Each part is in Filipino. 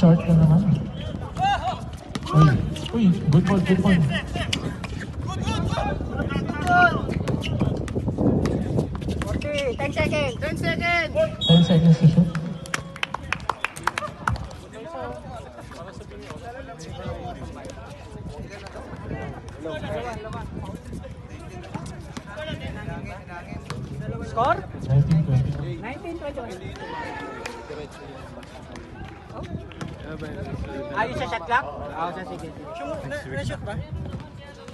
short ka naman. Uy, good ball, good ball. 10 seconds. 10 seconds. 10 seconds to shoot. Score? 19-20. 19-21. Ayos sa shot clock? Oo, sa sige. Na-shoot ba?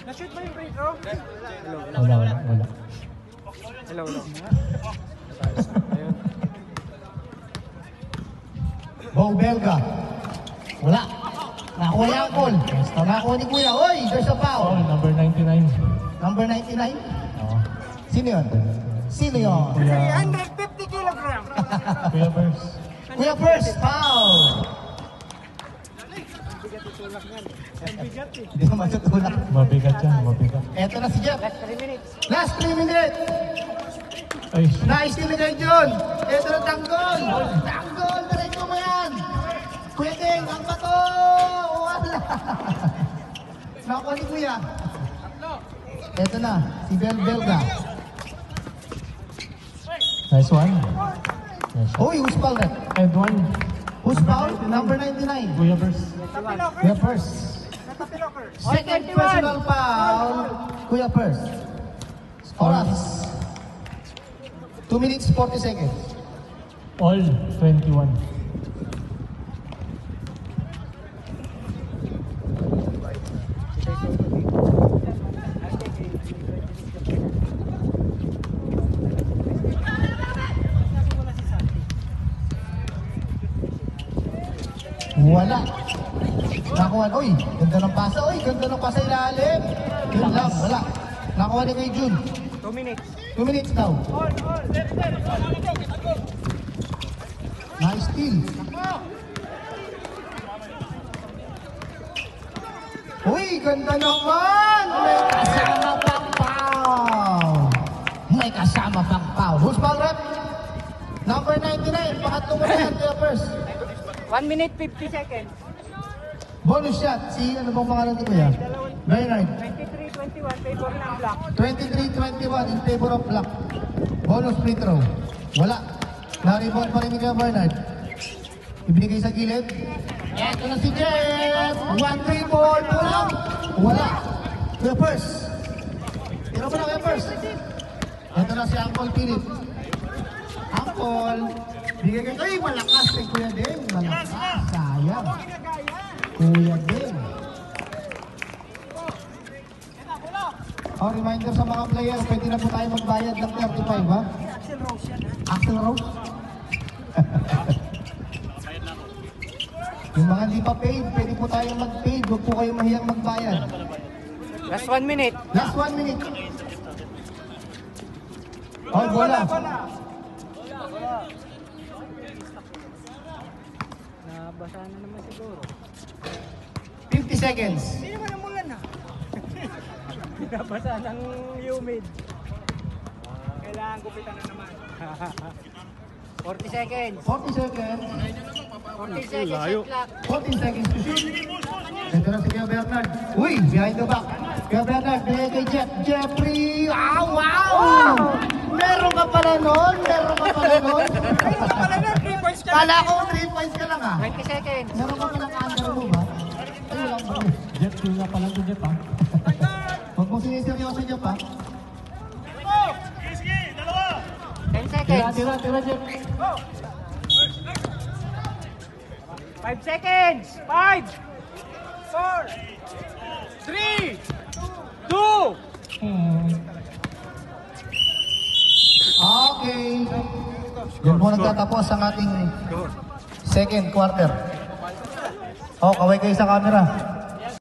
Na-shoot ba yung free throw? Wala. Hello. Bo Belga. Wala. Nakuha yung goal. Nakuha ni Kuya. Oy, there's a foul. Number 99. Number 99? Oo. Sino yun? Sino yun? 350 kilograms. Kuya Bers. Kuya first, foul. Hindi naman tutulak. Mabigat yan, mabigat. Eto na si Jeff. Last 3 minutes. Last 3 minutes. Ay, Nice ni Kay John. Eto na tanggol. Tanggol, diretso mo yan. Kuya Deng, ang bato. Wala. Nakuha ni Kuya. Eto na, si Belga. nice one. Nice shot. Uy, who's foul that? And one. Who's foul? Number 99. Kuya Bers. Kuya first. Second personal foul. Kuya first. Oras. 2 minutes 40 seconds. All 21. Wala. Nakuha. Uy, ganda ng pasa. Uy, ganda ng pasa ilalim. Yun lang, wala. Nakuha ni kay Jun. 2 minutes. 2 minutes daw. Nice steal. Uy, ganda naman! May kasama pang foul. May kasama pang foul. Who's foul rep? Number 99. Pangatlong mo na yan, Kuya First. 1 minute 50 seconds. Bonus shot. Si ano bang pangalan ni Kuya? Bernard. 23-21, favor ng block. 23-21 in favor of Black. Bonus free throw. Wala. Na-rebound pa rin ni Kuya Bernard. Ibinigay sa gilid. Eto na si Jeff. 1-3 ball. Pulang. Wala. Kuya First. Tira mo na Kuya First. Eto na si Uncle Philip. Uncle. Bigay kayo. Ay, malakas kay Kuya Deng. Malakas. Sayang. Kuya Deng. Oh, reminder sa mga player, pwede na po tayo magbayad ng 35, ha? Axel Rose yan, ha? Axel Rose? Yung mga hindi pa paid, pwede po tayo mag-paid. Huwag po kayo mahiyang magbayad. Last 1 minute. Last 1 minute. Oh, bola. Nabasa na naman siguro. 50 seconds. Hindi naman namulan na. Nabasa ng humid. Kailangan gupitan na naman. 40 seconds. 40 seconds. 40 seconds shot clock. 14 seconds to shoot. Ito na si Kuya Bernard. Uy, behind the back. Kuya Bernard, bigay kay Jeff. Jeffrey! Ah, wow! Meron ka pala nun? Meron ka pala nun? Pala na, 3 points ka. Kala ko 3 points ka lang, ah. 20 seconds. Meron ka palang under mo ba? Ay, walang ba? Jeff, nga pala to Jeff, ha? Huwag mo siniseryoso niyo pa. 10 seconds. Tira, Jeff. 5 seconds. 5, 4, 3, 2. Okay. Yan po nagtatapos ang ating second quarter. Oh, kaway kayo sa camera.